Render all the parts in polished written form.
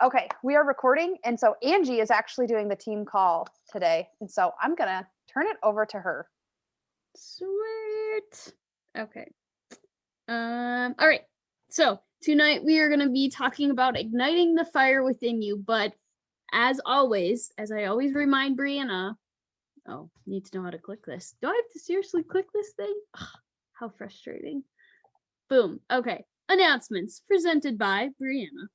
Okay, we are recording. And so Angie is actually doing the team call today. And so I'm going to turn it over to her. Sweet. Okay. All right. So tonight we are going to be talking about igniting the fire within you. But as always, as I always remind Brianna, need to know how to click this. Do I have to seriously click this thing? Ugh, how frustrating. Boom. Okay. Announcements presented by Brianna.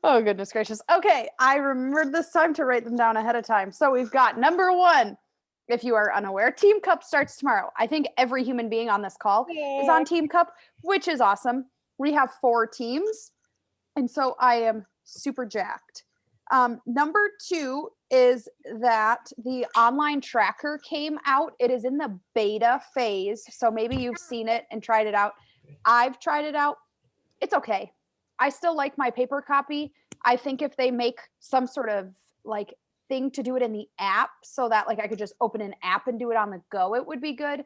Oh, goodness gracious. Okay, I remembered this time to write them down ahead of time. So we've got number one. If you are unaware, Team Cup starts tomorrow. I think every human being on this call is on Team Cup, which is awesome. We have 4 teams, and so I am super jacked. Number 2 is that the online tracker came out. It is in the beta phase, so maybe you've seen it and tried it out. I've tried it out. It's okay. I still like my paper copy. I think if they make some sort of like thing to do it in the app so that like I could just open an app and do it on the go, it would be good.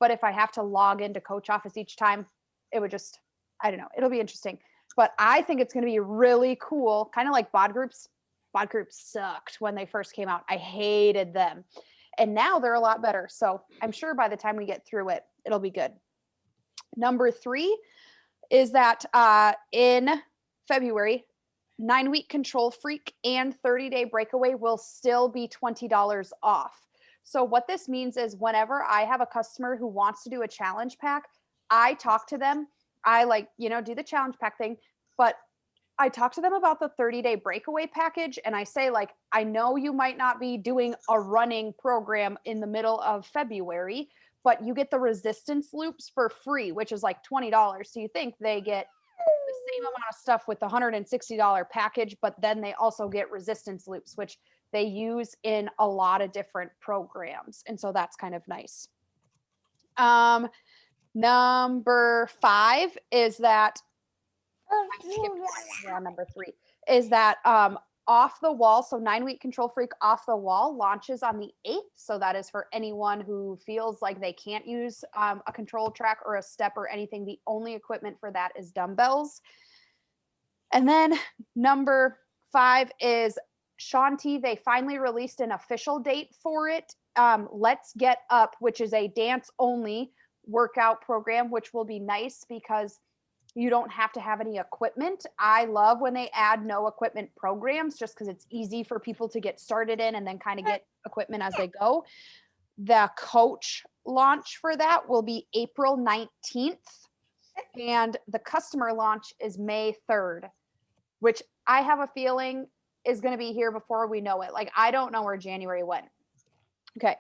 But if I have to log into Coach Office each time, it would just, I don't know, it'll be interesting. But I think it's going to be really cool, kind of like bod groups. Bod groups sucked when they first came out. I hated them. And now they're a lot better. So I'm sure by the time we get through it, it'll be good. Number 3 is that in February, 9-week Control Freak and 30-day Breakaway will still be $20 off. So what this means is whenever I have a customer who wants to do a challenge pack, I talk to them. I do the challenge pack thing, but I talk to them about the 30-day Breakaway package. And I say, like, I know you might not be doing a running program in the middle of February, but you get the resistance loops for free, which is like $20. So you think they get the same amount of stuff with the $160 package, but then they also get resistance loops, which they use in a lot of different programs. And so that's kind of nice. Number 5 is that number 3 is that Off the Wall, so 9-week Control Freak Off the Wall launches on the 8th. So that is for anyone who feels like they can't use a control track or a step or anything. The only equipment for that is dumbbells. And then number 5 is Shanti. They finally released an official date for it. Let's Get Up, which is a dance only workout program, which will be nice because you don't have to have any equipment. I love when they add no equipment programs just because it's easy for people to get started in and then kind of get equipment as they go. The coach launch for that will be April 19th. And the customer launch is May 3rd, which I have a feeling is going to be here before we know it. Like, I don't know where January went. Okay.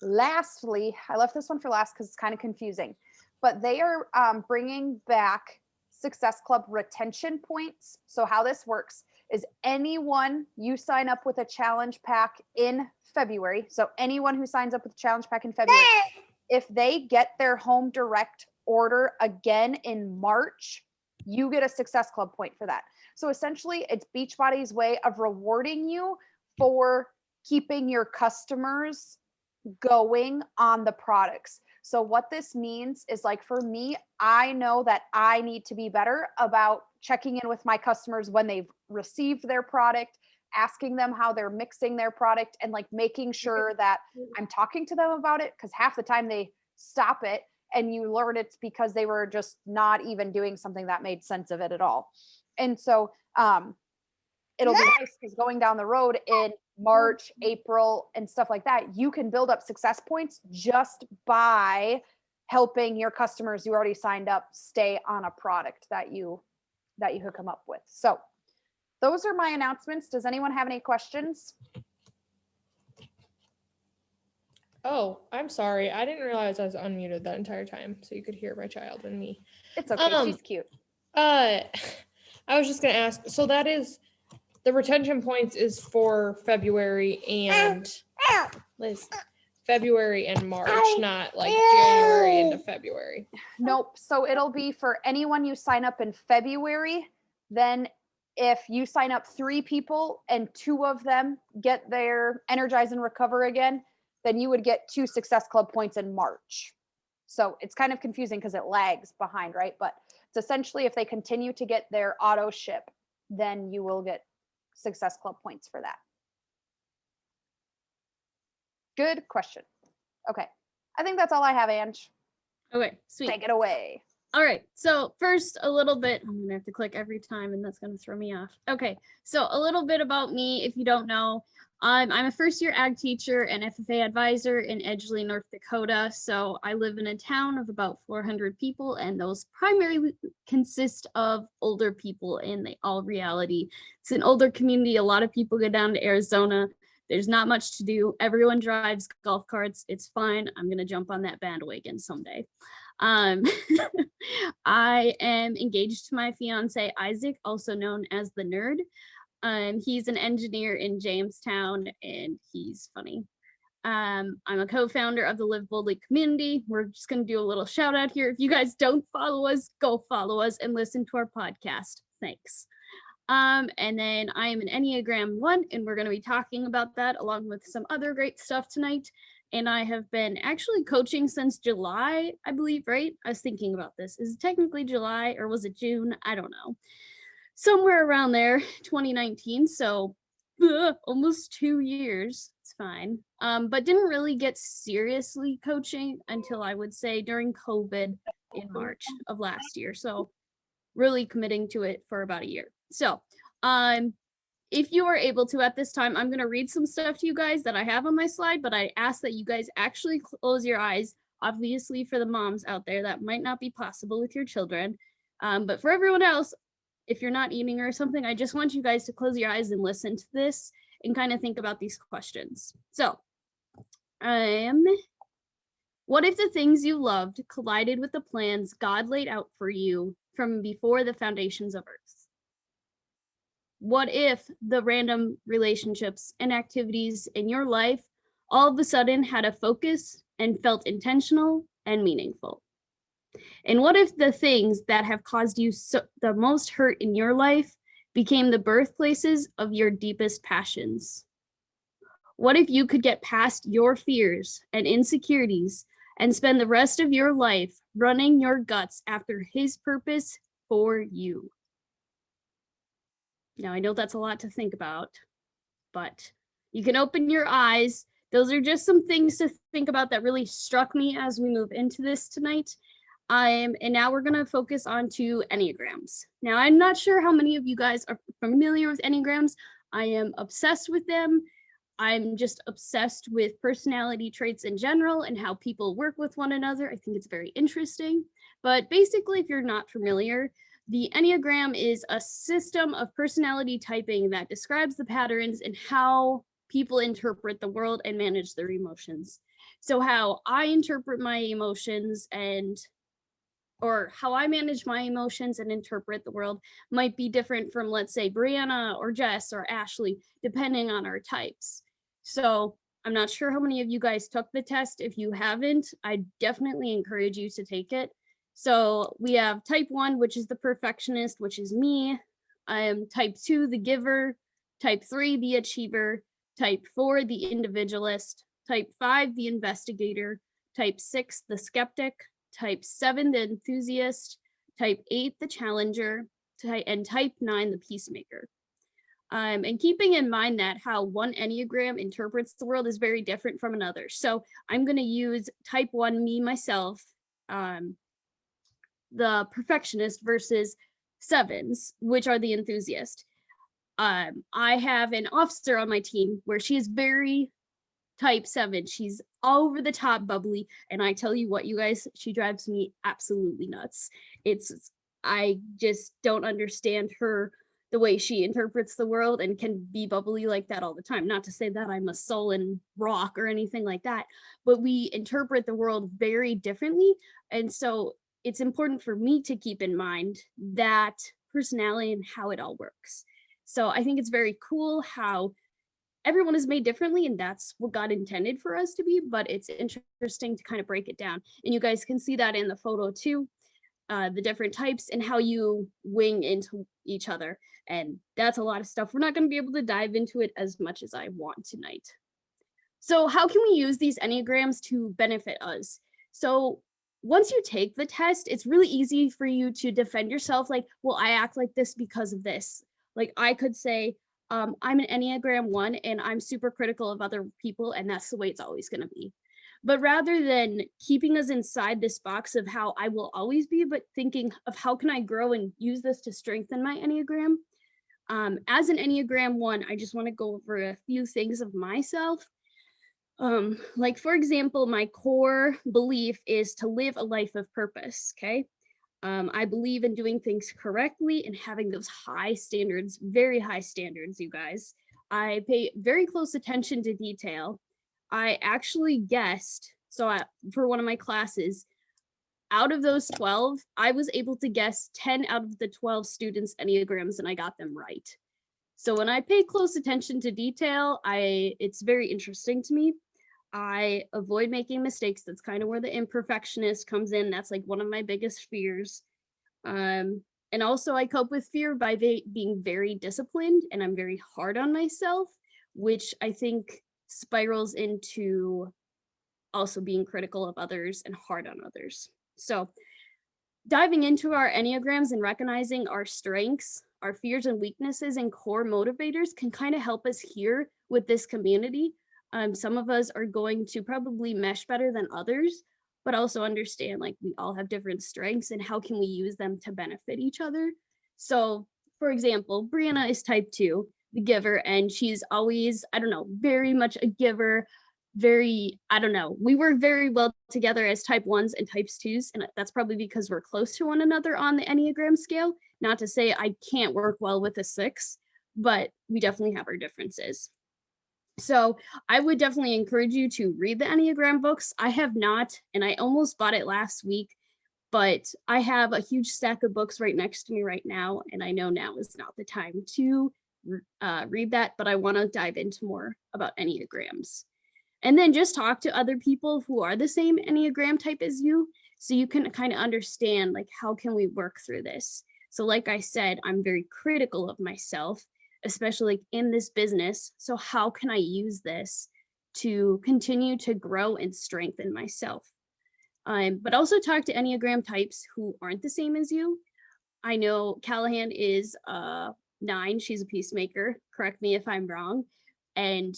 Lastly, I left this one for last because it's kind of confusing, but they are bringing back Success Club retention points. So how this works is anyone you sign up with a challenge pack in February, so anyone who signs up with a challenge pack in February, if they get their home direct order again in March, you get a Success Club point for that. So essentially, it's Beachbody's way of rewarding you for keeping your customers going on the products. So what this means is, like, for me, I know that I need to be better about checking in with my customers when they've received their product, asking them how they're mixing their product, and like making sure that I'm talking to them about it, because half the time they stop it and you learn it's because they were just not even doing something that made sense of it at all. And so it'll be nice because going down the road in March, April, and stuff like that, you can build up success points just by helping your customers who already signed up stay on a product that you hook them up with. So those are my announcements. Does anyone have any questions? Oh, I'm sorry. I didn't realize I was unmuted that entire time, so you could hear my child and me. It's okay. She's cute. I was just gonna ask. So that is the retention points is for February and February and March, not like January into February. Nope. So it'll be for anyone you sign up in February. Then if you sign up 3 people and 2 of them get their Energize and Recover again, then you would get 2 Success Club points in March. So it's kind of confusing because it lags behind, right? But it's It's essentially if they continue to get their auto ship, then you will get Success Club points for that. Good question. Okay. I think that's all I have, Ange. Okay, sweet. Take it away. All right, so first a little bit, I'm gonna have to click every time and that's gonna throw me off. Okay, so a little bit about me, if you don't know, I'm a first year ag teacher and FFA advisor in Edgeley, North Dakota. So I live in a town of about 400 people, and those primarily consist of older people in the all reality. It's an older community. A lot of people go down to Arizona. There's not much to do. Everyone drives golf carts. It's fine. I'm gonna jump on that bandwagon someday. I am engaged to my fiance, Isaac, also known as the Nerd. He's an engineer in Jamestown and he's funny. I'm a co-founder of the Live Boldly community. We're just going to do a little shout out here. If you guys don't follow us, go follow us and listen to our podcast. Thanks. And then I am an Enneagram 1, and we're going to be talking about that along with some other great stuff tonight. And I have been actually coaching since July, I believe, right? I was thinking about this. Is it technically July or was it June? I don't know. Somewhere around there, 2019. So almost 2 years. It's fine. But didn't really get seriously coaching until I would say during COVID in March of last year. So really committing to it for about a year. So if you are able to at this time, I'm going to read some stuff to you guys that I have on my slide, but I ask that you guys actually close your eyes. Obviously, for the moms out there, that might not be possible with your children. But for everyone else, if you're not eating or something, I just want you guys to close your eyes and listen to this and kind of think about these questions. So, what if the things you loved collided with the plans God laid out for you from before the foundations of earth? What if the random relationships and activities in your life all of a sudden had a focus and felt intentional and meaningful? And what if the things that have caused you the most hurt in your life became the birthplaces of your deepest passions? What if you could get past your fears and insecurities and spend the rest of your life running your guts after His purpose for you? Now, I know that's a lot to think about, but you can open your eyes. Those are just some things to think about that really struck me as we move into this tonight. And now we're going to focus on 2 Enneagrams. Now, I'm not sure how many of you guys are familiar with Enneagrams. I am obsessed with them. I'm just obsessed with personality traits in general and how people work with one another. I think it's very interesting. But basically, if you're not familiar, the Enneagram is a system of personality typing that describes the patterns and how people interpret the world and manage their emotions. So how I interpret my emotions or how I manage my emotions and interpret the world might be different from, let's say, Brianna or Jess or Ashley, depending on our types. So I'm not sure how many of you guys took the test. If you haven't, I definitely encourage you to take it. So we have type 1, which is the perfectionist, which is me. I am type 2, the giver. Type 3, the achiever. Type 4, the individualist. Type 5, the investigator. Type 6, the skeptic. Type 7, the enthusiast. Type 8, the challenger. And type 9, the peacemaker. And keeping in mind that how one Enneagram interprets the world is very different from another. So I'm going to use type 1, me, myself, the perfectionist versus 7s, which are the enthusiast. I have an officer on my team where she is very type 7. She's all over the top bubbly, and I tell you what, you guys, she drives me absolutely nuts. I just don't understand her, the way she interprets the world, and can be bubbly like that all the time. Not to say that I'm a sullen rock or anything like that, but we interpret the world very differently. And so it's important for me to keep in mind that personality and how it all works. So I think it's very cool how everyone is made differently, and that's what God intended for us to be, but it's interesting to kind of break it down. And you guys can see that in the photo too, the different types and how you wing into each other. And that's a lot of stuff. We're not going to be able to dive into it as much as I want tonight. So how can we use these Enneagrams to benefit us? So once you take the test, it's really easy for you to defend yourself. Like, well, I act like this because of this. Like I could say, I'm an Enneagram 1 and I'm super critical of other people, and that's the way it's always going to be. But rather than keeping us inside this box of how I will always be, but thinking of how can I grow and use this to strengthen my Enneagram. As an Enneagram 1, I just want to go over a few things of myself. Like for example, my core belief is to live a life of purpose. Okay. I believe in doing things correctly and having those high standards, very high standards, you guys. I pay very close attention to detail. I actually guessed, for one of my classes, out of those 12, I was able to guess 10 out of the 12 students' Enneagrams, and I got them right. So when I pay close attention to detail, it's very interesting to me. I avoid making mistakes. That's kind of where the imperfectionist comes in. That's like one of my biggest fears. And also I cope with fear by being very disciplined, and I'm very hard on myself, which I think spirals into also being critical of others and hard on others. So diving into our Enneagrams and recognizing our strengths, our fears and weaknesses and core motivators can kind of help us here with this community. Some of us are going to probably mesh better than others, but also understand like we all have different strengths and how can we use them to benefit each other. So for example, Brianna is type 2, the giver, and she's always, very much a giver. We work very well together as type 1s and types 2s, and that's probably because we're close to one another on the Enneagram scale. Not to say I can't work well with a 6, but we definitely have our differences. So I would definitely encourage you to read the Enneagram books. I have not, and I almost bought it last week, but I have a huge stack of books right next to me right now, and I know now is not the time to read that, but I want to dive into more about Enneagrams. And then just talk to other people who are the same Enneagram type as you, so you can kind of understand like how can we work through this. So like I said, I'm very critical of myself, especially in this business. So how can I use this to continue to grow and strengthen myself? But also talk to Enneagram types who aren't the same as you. I know Callahan is 9. She's a peacemaker. Correct me if I'm wrong. And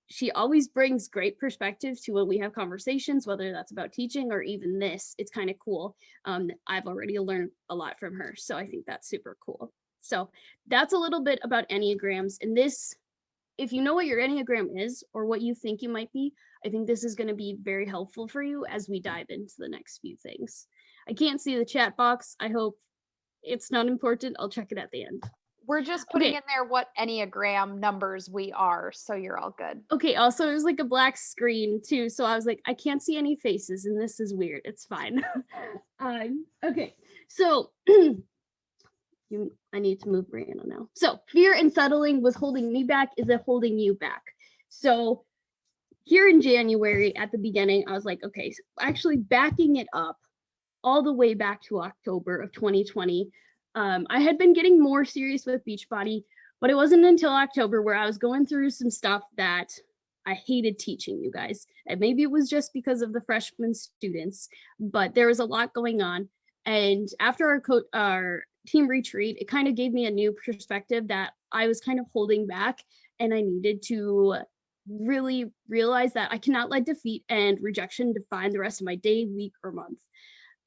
she always brings great perspective to when we have conversations, whether that's about teaching or even this. It's kind of cool. I've already learned a lot from her, so I think that's super cool. So that's a little bit about Enneagrams. And this, if you know what your Enneagram is or what you think you might be, I think this is going to be very helpful for you as we dive into the next few things. I can't see the chat box. I hope it's not important. I'll check it at the end. We're just putting in there what Enneagram numbers we are, so you're all good. Okay, also it was like a black screen too, so I was like, I can't see any faces and this is weird. It's fine. Okay, so I need to move Brianna now. So fear and settling was holding me back. Is it holding you back? So here in January at the beginning, I was like, okay, so actually backing it up all the way back to October of 2020, I had been getting more serious with Beachbody, but it wasn't until October where I was going through some stuff that I hated teaching, you guys. And maybe it was just because of the freshman students, but there was a lot going on. And after our team retreat, it kind of gave me a new perspective that I was kind of holding back, and I needed to really realize that I cannot let defeat and rejection define the rest of my day, week, or month.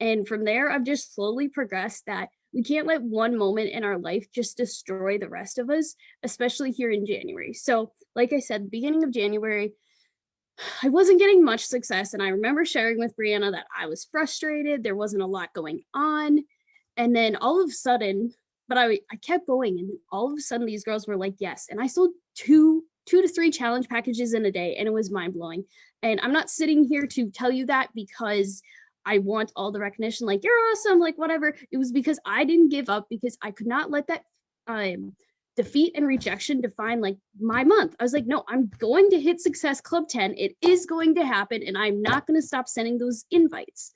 And from there, I've just slowly progressed that we can't let one moment in our life just destroy the rest of us, especially here in January. So like I said, beginning of January, I wasn't getting much success. And I remember sharing with Brianna that I was frustrated. There wasn't a lot going on. And then all of a sudden, but I kept going. And all of a sudden these girls were like, yes. And I sold two to three challenge packages in a day. And it was mind blowing. And I'm not sitting here to tell you that because I want all the recognition, like, you're awesome, like, whatever. It was because I didn't give up, because I could not let that defeat and rejection define, like, my month. I was like, no, I'm going to hit Success Club 10. It is going to happen, and I'm not going to stop sending those invites.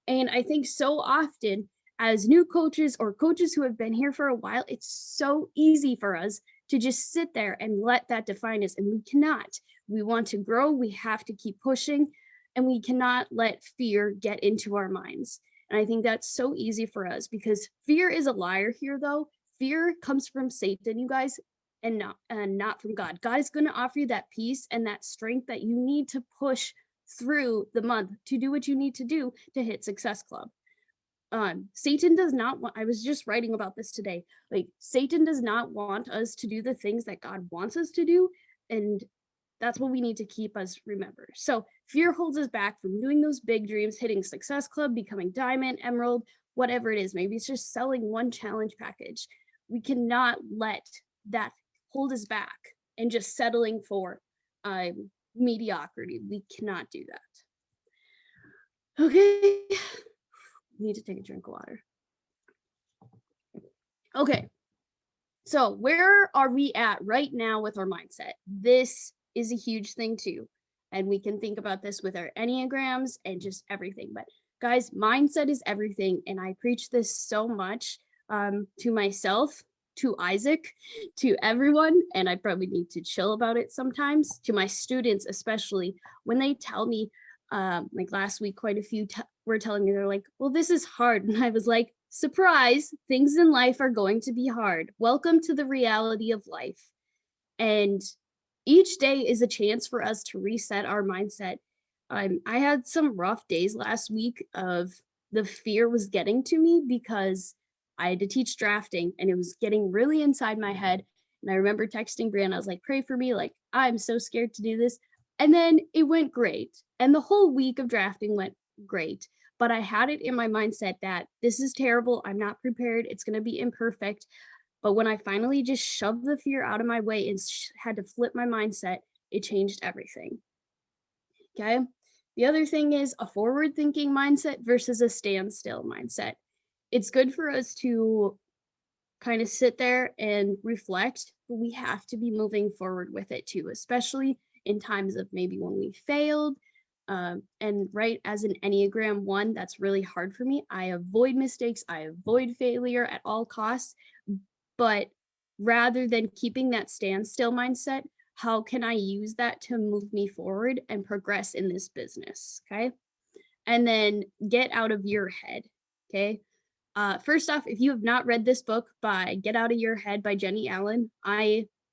And I think so often, as new coaches or coaches who have been here for a while, it's so easy for us to just sit there and let that define us, and we cannot. We want to grow. We have to keep pushing. and we cannot let fear get into our minds. And I think that's so easy for us because fear is a liar here, though. Fear comes from Satan, you guys, and not from God. God is going to offer you that peace and that strength that you need to push through the month to do what you need to do to hit Success Club. Satan does not want, I was just writing about this today. Like, Satan does not want us to do the things that God wants us to do. And that's what we need to keep us remember. So fear holds us back from doing those big dreams, hitting Success Club, becoming diamond, emerald, whatever it is. Maybe it's just selling one challenge package. We cannot let that hold us back and just settling for mediocrity. We cannot do that. Okay. Need to take a drink of water. Okay. So where are we at right now with our mindset? This is a huge thing too. And we can think about this with our Enneagrams and just everything. But guys, mindset is everything. And I preach this so much to myself, to Isaac, to everyone. And I probably need to chill about it sometimes, to my students, especially when they tell me, like last week, quite a few were telling me, they're like, well, this is hard. And I was like, surprise, things in life are going to be hard. Welcome to the reality of life. And each day is a chance for us to reset our mindset. I had some rough days last week of the fear was getting to me because I had to teach drafting and it was getting really inside my head. And I remember texting Brianna, I was like, pray for me. Like, I'm so scared to do this. And then it went great. And the whole week of drafting went great. But I had it in my mindset that this is terrible. I'm not prepared. It's going to be imperfect. But when I finally just shoved the fear out of my way and had to flip my mindset, it changed everything. Okay. The other thing is a forward thinking mindset versus a standstill mindset. It's good for us to kind of sit there and reflect, but we have to be moving forward with it too, especially in times of maybe when we failed. And right, as an Enneagram 1, that's really hard for me. I avoid mistakes. I avoid failure at all costs. But rather than keeping that standstill mindset, how can I use that to move me forward and progress in this business? Okay. And then get out of your head. Okay. First off, if you have not read this book by Get Out of Your Head by Jenny Allen,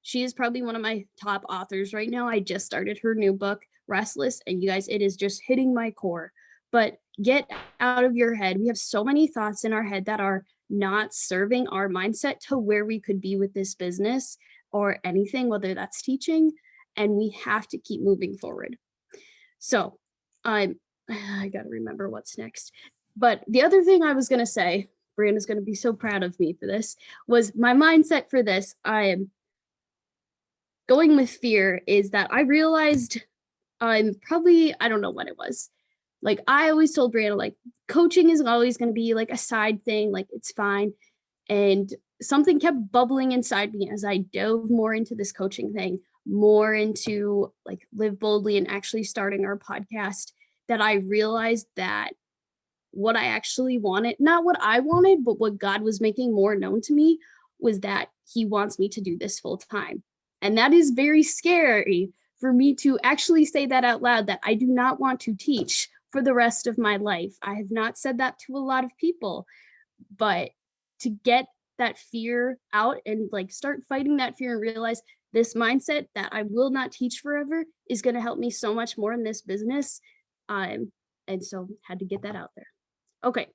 she is probably one of my top authors right now. I just started her new book, Restless, and you guys, it is just hitting my core. But get out of your head. We have so many thoughts in our head that are not serving our mindset to where we could be with this business or anything, whether that's teaching, and we have to keep moving forward. So I got to remember what's next. But the other thing I was going to say, Brianna's going to be so proud of me for this, was my mindset for this. I am going with fear is that I realized I don't know what it was. Like, I always told Brianna, like, coaching is always going to be like a side thing, like it's fine. And something kept bubbling inside me as I dove more into this coaching thing, more into like Live Boldly and actually starting our podcast, that I realized that what I actually wanted, not what I wanted, but what God was making more known to me, was that He wants me to do this full time. And that is very scary for me to actually say that out loud, that I do not want to teach for the rest of my life. I have not said that to a lot of people, but to get that fear out and like start fighting that fear and realize this mindset that I will not teach forever is going to help me so much more in this business. And so had to get that out there. Okay.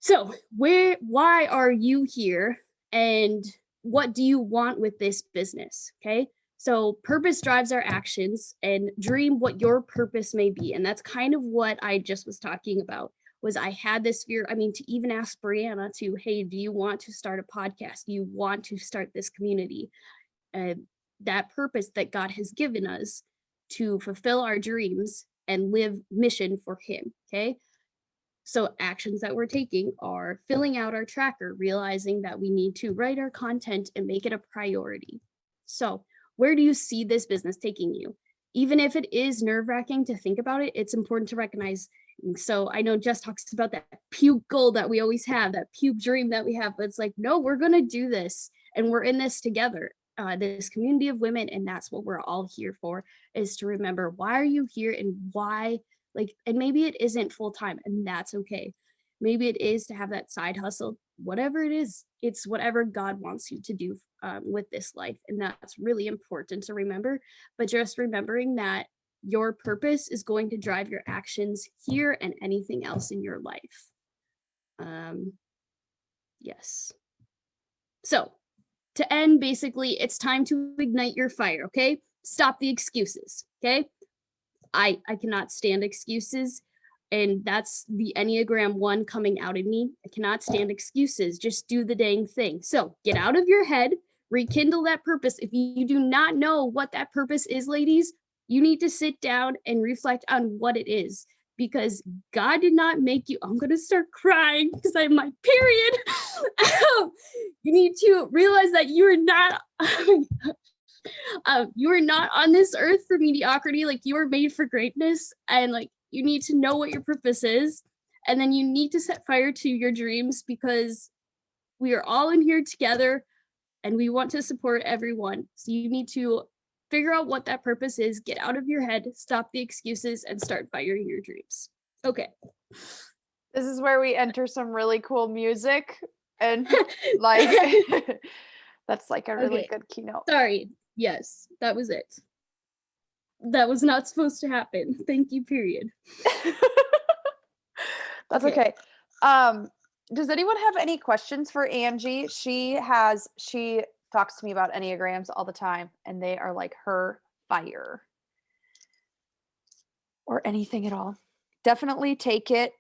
So why are you here and what do you want with this business? Okay. So purpose drives our actions, and dream what your purpose may be. And that's kind of what I just was talking about, was I had this fear. I mean, to even ask Brianna to, hey, do you want to start a podcast? Do you want to start this community? That purpose that God has given us to fulfill our dreams and live mission for Him. Okay. So actions that we're taking are filling out our tracker, realizing that we need to write our content and make it a priority. So where do you see this business taking you? Even if it is nerve-wracking to think about it, it's important to recognize. So I know Jess talks about that puke goal that we always have, that puke dream that we have, but it's like, no, we're going to do this and we're in this together, this community of women. And that's what we're all here for, is to remember, why are you here and why Like, and maybe it isn't full time, and that's okay. Maybe it is to have that side hustle. Whatever it is, it's whatever God wants you to do with this life, and that's really important to remember. But just remembering that your purpose is going to drive your actions here and anything else in your life. Yes. So to end, basically, it's time to ignite your fire, okay? Stop the excuses, okay? I cannot stand excuses, and that's the Enneagram 1 coming out in me. I cannot stand excuses. Just do the dang thing. So get out of your head, rekindle that purpose. If you do not know what that purpose is, ladies, you need to sit down and reflect on what it is, because God did not make you. I'm going to start crying because I have my period. You need to realize that you are not. You are not on this earth for mediocrity. Like, you are made for greatness, and like, you need to know what your purpose is, and then you need to set fire to your dreams, because we are all in here together and we want to support everyone. So you need to figure out what that purpose is, get out of your head, stop the excuses, and start firing your dreams. Okay. This is where we enter some really cool music, and like that's like a really Okay. good keynote. Sorry. Yes, that was it. That was not supposed to happen. Thank you, period. That's Okay. okay. Does anyone have any questions for Angie? She talks to me about Enneagrams all the time, and they are like her fire. Or anything at all. Definitely take it.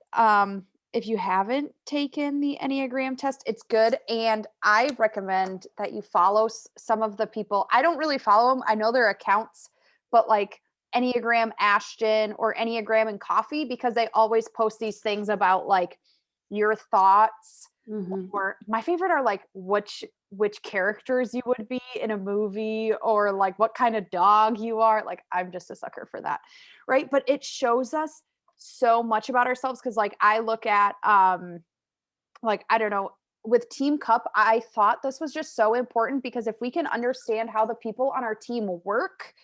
If you haven't taken the Enneagram test, it's good. And I recommend that you follow some of the people. I don't really follow them. I know their accounts, but like Enneagram Ashton or Enneagram and Coffee, because they always post these things about like your thoughts. Or my favorite are like which characters you would be in a movie, or like what kind of dog you are. Like, I'm just a sucker for that, right? But it shows us so much about ourselves, because like I look at like, I don't know, with Team Cup, I thought this was just so important, because if we can understand how the people on our team work,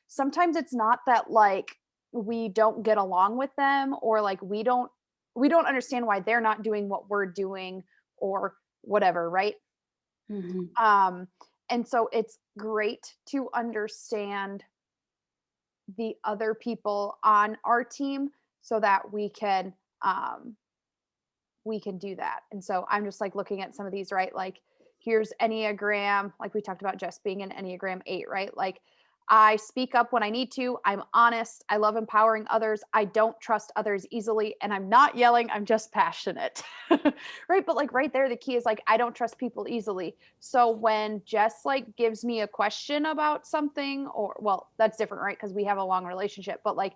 sometimes it's not that like we don't get along with them, or like we don't understand why they're not doing what we're doing, or whatever, right? And so it's great to understand the other people on our team, so that we can do that. And so I'm just like looking at some of these, right? Like, here's Enneagram, like we talked about Jess being an Enneagram 8, right? Like, I speak up when I need to. I'm honest. I love empowering others. I don't trust others easily. And I'm not yelling. I'm just passionate. Right. But like right there, the key is like, I don't trust people easily. So when Jess like gives me a question about something, or well, that's different, right? Because we have a long relationship. But like,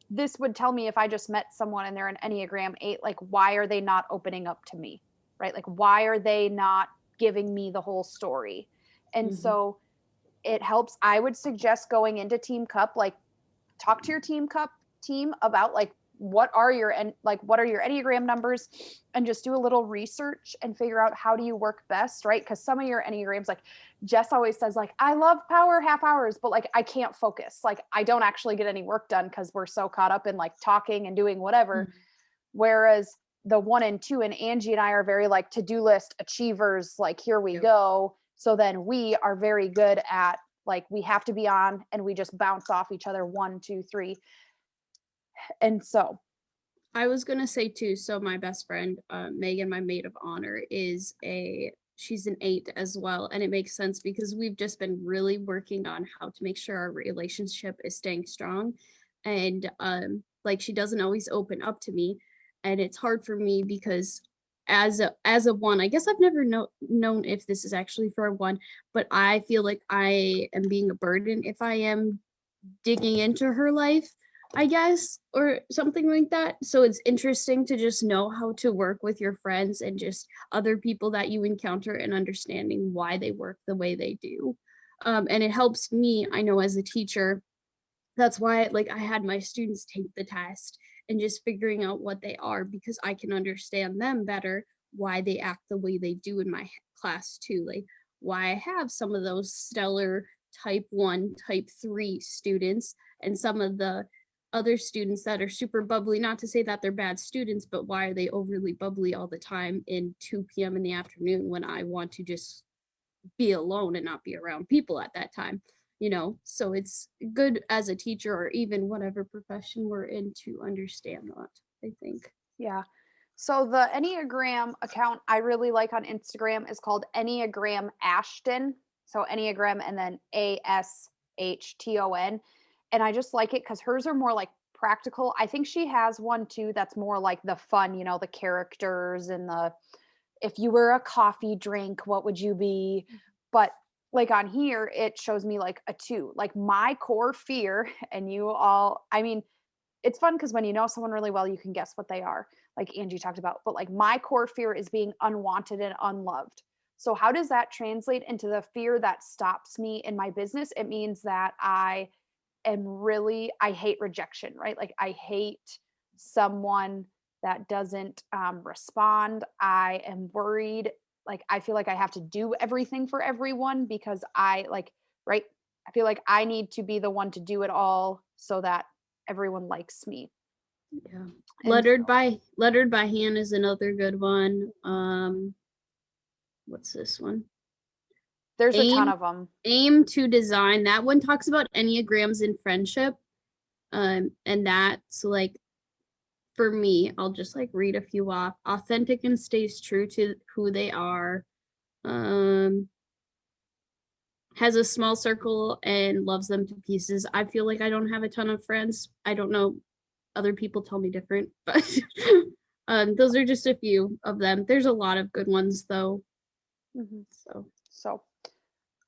this would tell me if I just met someone and they're an Enneagram 8, like, why are they not opening up to me? Right. Like, why are they not giving me the whole story? And so it helps. I would suggest going into Team Cup, like talk to your Team Cup team about like what are your Enneagram numbers, and just do a little research and figure out how do you work best, right? Because some of your Enneagrams, like Jess always says, like, I love power half hours, but like I can't focus. Like, I don't actually get any work done because we're so caught up in like talking and doing whatever. Whereas the 1 and 2 and Angie and I are very like to-do list achievers, like here we go. So then we are very good at like, we have to be on, and we just bounce off each other 1, 2, 3. And so I was gonna say too, so my best friend, Megan, my maid of honor, she's an 8 as well. And it makes sense because we've just been really working on how to make sure our relationship is staying strong. And like, she doesn't always open up to me. And it's hard for me because as a 1, I guess I've never known if this is actually for a 1, but I feel like I am being a burden if I am digging into her life, I guess, or something like that. So it's interesting to just know how to work with your friends and just other people that you encounter, and understanding why they work the way they do. And it helps me, I know, as a teacher. That's why like I had my students take the test, and just figuring out what they are, because I can understand them better, why they act the way they do in my class too. Like, why I have some of those stellar type 1, type 3 students, and some of the other students that are super bubbly, not to say that they're bad students, but why are they overly bubbly all the time in 2 p.m. in the afternoon when I want to just be alone and not be around people at that time, you know? So it's good as a teacher or even whatever profession we're in to understand that, I think. Yeah. So the Enneagram account I really like on Instagram is called Enneagram Ashton. So Enneagram and then ASHTON. And I just like it because hers are more like practical. I think she has one too that's more like the fun, you know, the characters and the if you were a coffee drink, what would you be? But like on here, it shows me like a 2. Like my core fear, and you all, I mean, it's fun because when you know someone really well, you can guess what they are, like Angie talked about. But like my core fear is being unwanted and unloved. So how does that translate into the fear that stops me in my business? It means that I hate rejection, right? Like I hate someone that doesn't respond. I am worried. Like I feel like I have to do everything for everyone because right? I feel like I need to be the one to do it all so that everyone likes me. Yeah. And Lettered by hand is another good one. What's this one? there's a ton Aim of them. Aim to design. That one talks about enneagrams in friendship. And that's like for me, I'll just like read a few off. Authentic and stays true to who they are. Has a small circle and loves them to pieces. I feel like I don't have a ton of friends. I don't know. Other people tell me different, but those are just a few of them. There's a lot of good ones though. Mhm. So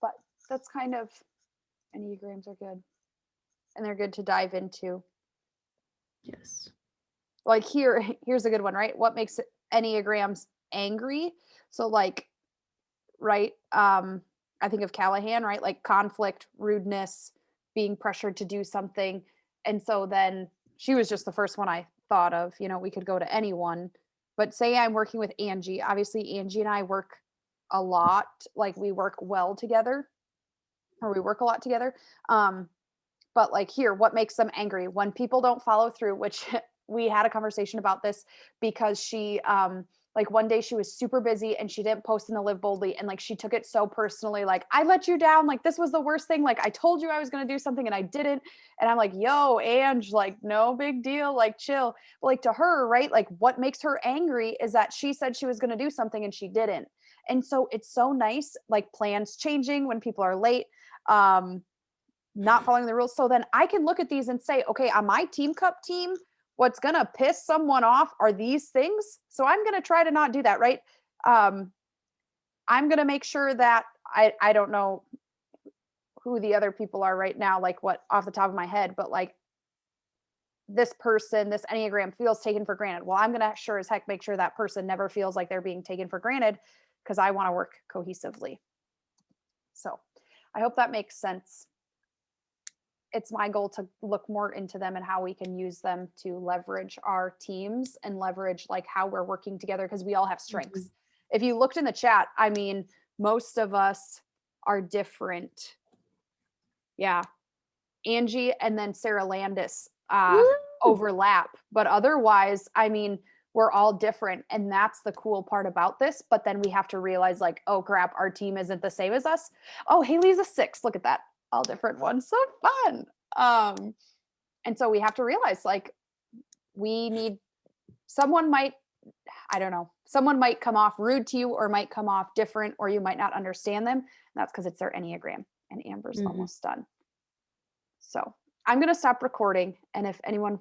But that's kind of Enneagrams are good. And they're good to dive into. yes. Like here's a good one, right? What makes Enneagrams angry? So like, right? I think of Callahan, right? Like conflict, rudeness, being pressured to do something. And so then she was just the first one I thought of. You know, we could go to anyone, but say I'm working with Angie. Obviously, Angie and I work a lot, like we work well together, or we work a lot together. Um, but like here, what makes them angry? When people don't follow through, which we had a conversation about this because she like one day she was super busy and she didn't post in the Live Boldly, and like she took it so personally, like I let you down, like this was the worst thing, like I told you I was going to do something and I didn't. And I'm like, yo, Ange, like no big deal, like chill. But like to her, right, like what makes her angry is that she said she was going to do something and she didn't. And so it's so nice, like plans changing when people are late, not following the rules. So then I can look at these and say, okay, on my team cup team, what's going to piss someone off are these things. So I'm going to try to not do that, right? I'm going to make sure that I don't know who the other people are right now, like what off the top of my head, but like this person, this Enneagram feels taken for granted. Well, I'm going to sure as heck make sure that person never feels like they're being taken for granted because I want to work cohesively. So I hope that makes sense. It's my goal to look more into them and how we can use them to leverage our teams and leverage like how we're working together because we all have strengths. Mm-hmm. If you looked in the chat, I mean, most of us are different. Yeah. Angie and then Sarah Landis overlap, but otherwise, I mean, we're all different. And that's the cool part about this. But then we have to realize like, oh crap, our team isn't the same as us. Oh, Haley's a 6. Look at that. All different ones. So fun. And so we have to realize like we need someone might, I don't know, someone might come off rude to you or might come off different, or you might not understand them. And that's because it's their Enneagram. And Amber's almost done. So I'm going to stop recording. And if anyone